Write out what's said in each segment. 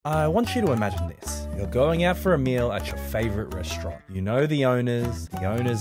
I want you to imagine this. You're going out for a meal at your favorite restaurant. You know the owners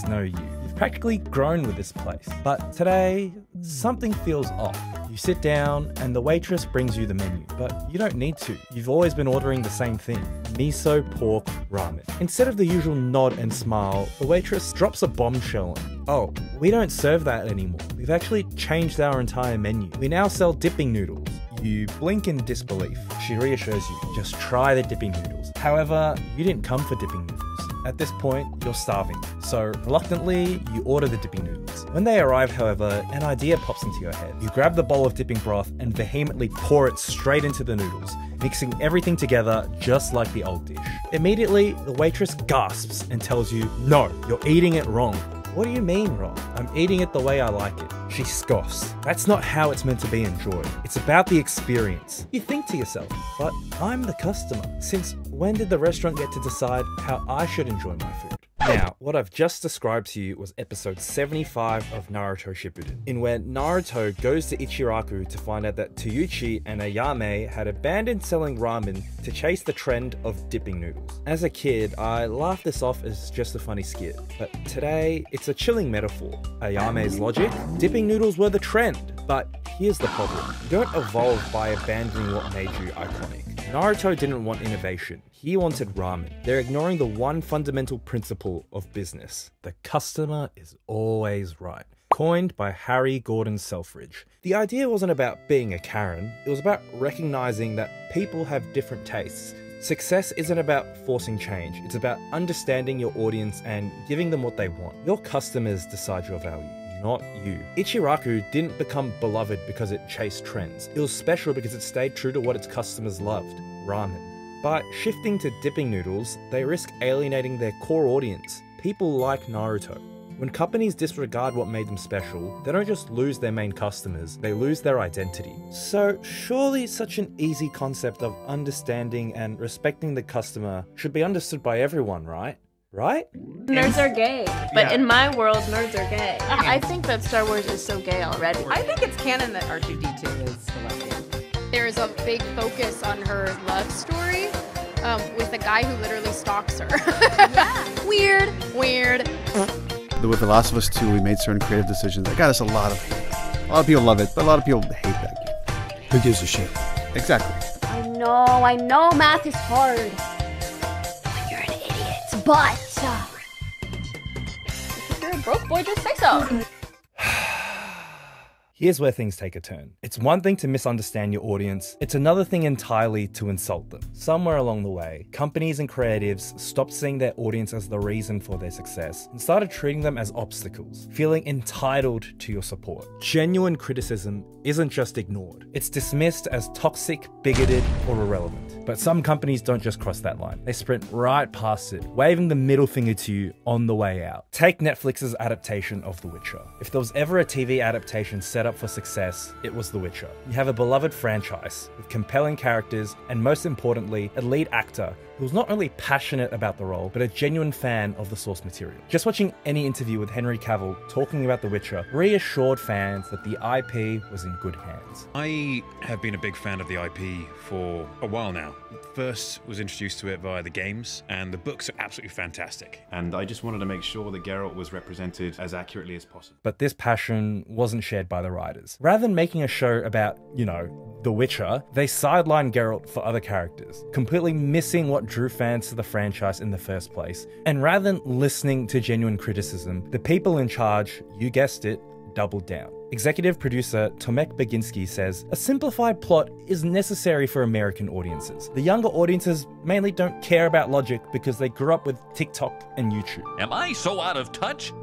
know you. You've practically grown with this place. But today, something feels off. You sit down and the waitress brings you the menu, but you don't need to. You've always been ordering the same thing: miso pork ramen. Instead of the usual nod and smile, the waitress drops a bombshell on you. Oh, we don't serve that anymore. We've actually changed our entire menu. We now sell dipping noodles. You blink in disbelief. She reassures you, just try the dipping noodles. However, you didn't come for dipping noodles. At this point, you're starving. So reluctantly, you order the dipping noodles. When they arrive, however, an idea pops into your head. You grab the bowl of dipping broth and vehemently pour it straight into the noodles, mixing everything together just like the old dish. Immediately, the waitress gasps and tells you, "No, you're eating it wrong." "What do you mean wrong? I'm eating it the way I like it." She scoffs. "That's not how it's meant to be enjoyed. It's about the experience." You think to yourself, but I'm the customer. Since when did the restaurant get to decide how I should enjoy my food? Now, what I've just described to you was episode 75 of Naruto Shippuden, in where Naruto goes to Ichiraku to find out that Teuchi and Ayame had abandoned selling ramen to chase the trend of dipping noodles. As a kid, I laughed this off as just a funny skit, but today, it's a chilling metaphor. Ayame's logic? Dipping noodles were the trend, but here's the problem. You don't evolve by abandoning what made you iconic. Naruto didn't want innovation, he wanted ramen. They're ignoring the one fundamental principle of business: the customer is always right. Coined by Harry Gordon Selfridge. The idea wasn't about being a Karen, it was about recognizing that people have different tastes. Success isn't about forcing change, it's about understanding your audience and giving them what they want. Your customers decide your value, not you. Ichiraku didn't become beloved because it chased trends. It was special because it stayed true to what its customers loved: ramen. By shifting to dipping noodles, they risk alienating their core audience, people like Naruto. When companies disregard what made them special, they don't just lose their main customers, they lose their identity. So surely such an easy concept of understanding and respecting the customer should be understood by everyone, right? Right? Nerds are gay, but in my world, nerds are gay. I think that Star Wars is so gay already. I think it's canon that R2-D2 is Celestial. There is a big focus on her love story with a guy who literally stalks her. Yeah. Weird. With The Last of Us 2, we made certain creative decisions that got us a lot of people love it, but a lot of people hate that game. Who gives a shit? Exactly. I know math is hard. You're an idiot. But If you're a broke boy, just say so. Here's where things take a turn. It's one thing to misunderstand your audience, it's another thing entirely to insult them. Somewhere along the way, companies and creatives stopped seeing their audience as the reason for their success and started treating them as obstacles, feeling entitled to your support. Genuine criticism isn't just ignored, it's dismissed as toxic, bigoted, or irrelevant. But some companies don't just cross that line. They sprint right past it, waving the middle finger to you on the way out. Take Netflix's adaptation of The Witcher. If there was ever a TV adaptation set up for success, it was The Witcher. You have a beloved franchise with compelling characters and, most importantly, a lead actor who was not only passionate about the role, but a genuine fan of the source material. Just watching any interview with Henry Cavill talking about The Witcher reassured fans that the IP was in good hands. I have been a big fan of the IP for a while now. First was introduced to it via the games, and the books are absolutely fantastic. And I just wanted to make sure that Geralt was represented as accurately as possible. But this passion wasn't shared by the writers. Rather than making a show about, The Witcher, they sidelined Geralt for other characters, completely missing what drew fans to the franchise in the first place. And rather than listening to genuine criticism, the people in charge, you guessed it, doubled down. Executive producer Tomek Baginski says, "A simplified plot is necessary for American audiences. The younger audiences mainly don't care about logic because they grew up with TikTok and YouTube." Am I so out of touch?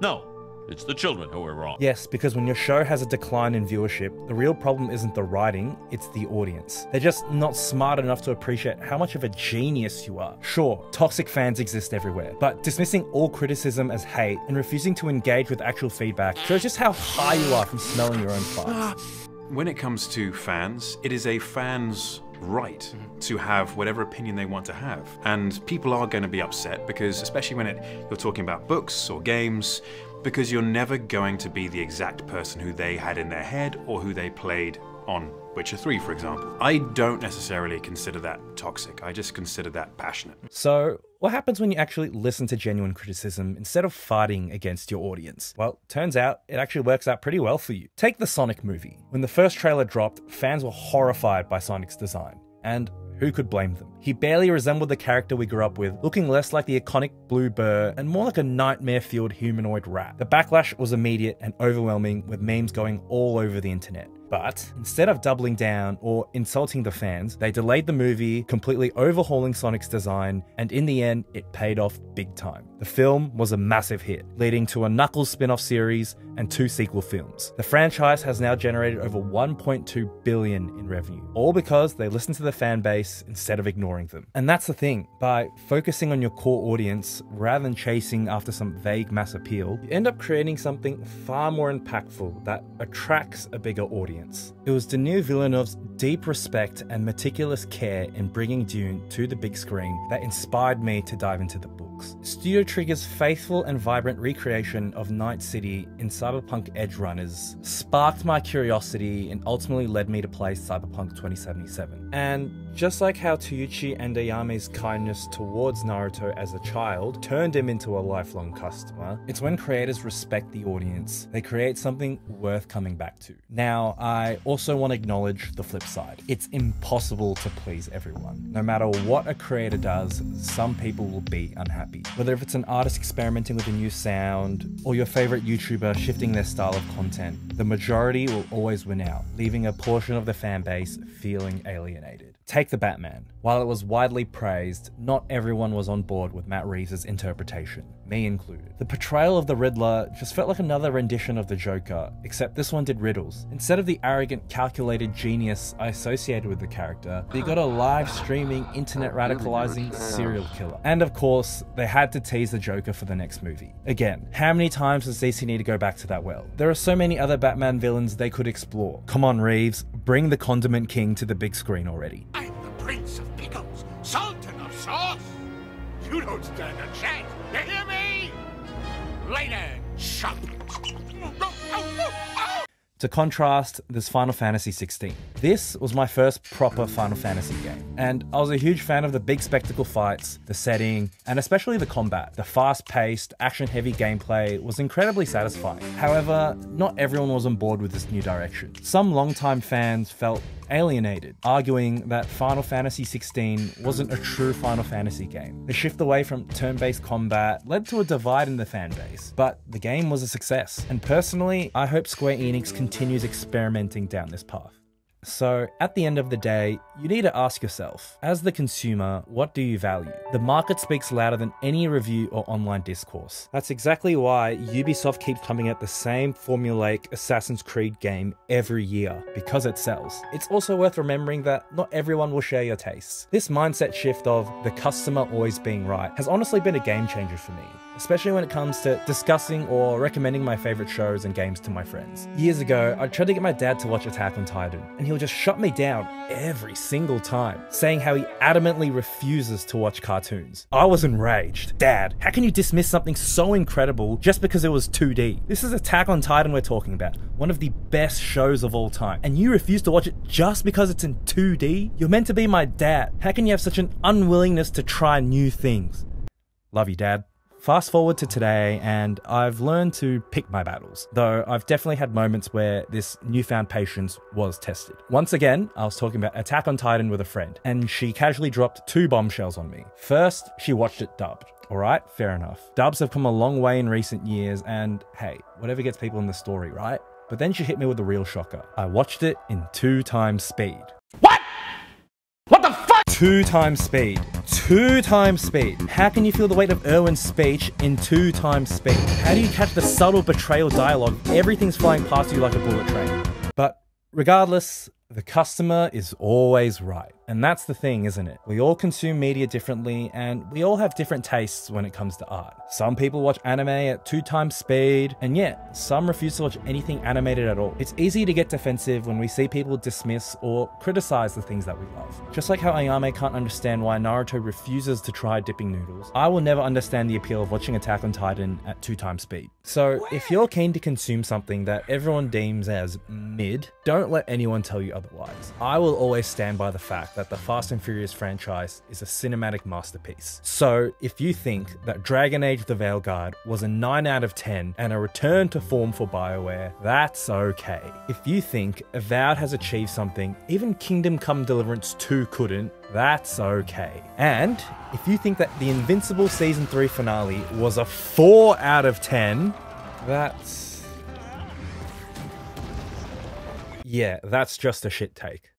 No, it's the children who are wrong. Yes, because when your show has a decline in viewership, the real problem isn't the writing, it's the audience. They're just not smart enough to appreciate how much of a genius you are. Sure, toxic fans exist everywhere, but dismissing all criticism as hate and refusing to engage with actual feedback shows just how high you are from smelling your own farts. When it comes to fans, it is a fan's right to have whatever opinion they want to have. And people are going to be upset because, especially when you're talking about books or games, because you're never going to be the exact person who they had in their head or who they played on Witcher 3, for example. I don't necessarily consider that toxic. I just consider that passionate. So, what happens when you actually listen to genuine criticism instead of fighting against your audience? Well, turns out it actually works out pretty well for you. Take the Sonic movie. When the first trailer dropped, fans were horrified by Sonic's design. And who could blame them? He barely resembled the character we grew up with, looking less like the iconic blue burr and more like a nightmare-fueled humanoid rat. The backlash was immediate and overwhelming, with memes going all over the internet. But instead of doubling down or insulting the fans, they delayed the movie, completely overhauling Sonic's design, and in the end, it paid off big time. The film was a massive hit, leading to a Knuckles spin-off series and 2 sequel films. The franchise has now generated over $1.2 billion in revenue, all because they listened to the fan base instead of ignoring them. And that's the thing, by focusing on your core audience rather than chasing after some vague mass appeal, you end up creating something far more impactful that attracts a bigger audience. It was Denis Villeneuve's deep respect and meticulous care in bringing Dune to the big screen that inspired me to dive into the books. Studio Trigger's faithful and vibrant recreation of Night City in Cyberpunk Edge Runners sparked my curiosity and ultimately led me to play Cyberpunk 2077. And just like how Toyuchi and Ayame's kindness towards Naruto as a child turned him into a lifelong customer, it's when creators respect the audience, they create something worth coming back to. Now, I also want to acknowledge the flip side. It's impossible to please everyone. No matter what a creator does, some people will be unhappy. Whether if it's an artist experimenting with a new sound, or your favorite YouTuber shifting their style of content, the majority will always win out, leaving a portion of the fan base feeling alienated. Take The Batman. While it was widely praised, not everyone was on board with Matt Reeves' interpretation, me included. The portrayal of the Riddler just felt like another rendition of the Joker, except this one did riddles. Instead of the arrogant, calculated genius I associated with the character, they got a live streaming, internet radicalizing serial killer. And of course, they had to tease the Joker for the next movie. Again, how many times does DC need to go back to that well? There are so many other Batman villains they could explore. Come on, Reeves, bring the Condiment King to the big screen already. I'm the Prince of Pickles, Sultan of Sauce. You don't stand a chance. You hear me? Later, shut. To contrast, there's Final Fantasy XVI. This was my first proper Final Fantasy game, and I was a huge fan of the big spectacle fights, the setting, and especially the combat. The fast-paced, action-heavy gameplay was incredibly satisfying. However, not everyone was on board with this new direction. Some longtime fans felt alienated, arguing that Final Fantasy XVI wasn't a true Final Fantasy game. The shift away from turn-based combat led to a divide in the fan base, but the game was a success, and personally, I hope Square Enix continues experimenting down this path. So, at the end of the day, you need to ask yourself, as the consumer, what do you value? The market speaks louder than any review or online discourse. That's exactly why Ubisoft keeps coming at the same formulaic Assassin's Creed game every year, because it sells. It's also worth remembering that not everyone will share your tastes. This mindset shift of the customer always being right has honestly been a game changer for me, especially when it comes to discussing or recommending my favorite shows and games to my friends. Years ago, I tried to get my dad to watch Attack on Titan, and he'll just shut me down every single time, saying how he adamantly refuses to watch cartoons. I was enraged. Dad, how can you dismiss something so incredible just because it was 2D? This is Attack on Titan we're talking about, one of the best shows of all time, and you refuse to watch it just because it's in 2D? You're meant to be my dad. How can you have such an unwillingness to try new things? Love you, Dad. Fast forward to today, and I've learned to pick my battles, though I've definitely had moments where this newfound patience was tested. Once again, I was talking about Attack on Titan with a friend, and she casually dropped 2 bombshells on me. First, she watched it dubbed. Alright, fair enough. Dubs have come a long way in recent years, and hey, whatever gets people in the story, right? But then she hit me with the real shocker. I watched it in 2 times speed. What? What the fuck? 2 times speed. 2 times speed. How can you feel the weight of Erwin's speech in 2 times speed? How do you catch the subtle betrayal dialogue? Everything's flying past you like a bullet train. But regardless, the customer is always right. And that's the thing, isn't it? We all consume media differently, and we all have different tastes when it comes to art. Some people watch anime at 2 times speed, and yet some refuse to watch anything animated at all. It's easy to get defensive when we see people dismiss or criticize the things that we love. Just like how Ayame can't understand why Naruto refuses to try dipping noodles, I will never understand the appeal of watching Attack on Titan at 2 times speed. So if you're keen to consume something that everyone deems as mid, don't let anyone tell you otherwise. I will always stand by the fact that the Fast and Furious franchise is a cinematic masterpiece. So if you think that Dragon Age The Veilguard was a 9 out of 10 and a return to form for BioWare, that's okay. If you think Avowed has achieved something even Kingdom Come Deliverance 2 couldn't, that's okay. And if you think that the Invincible Season 3 finale was a 4 out of 10, that's just a shit take.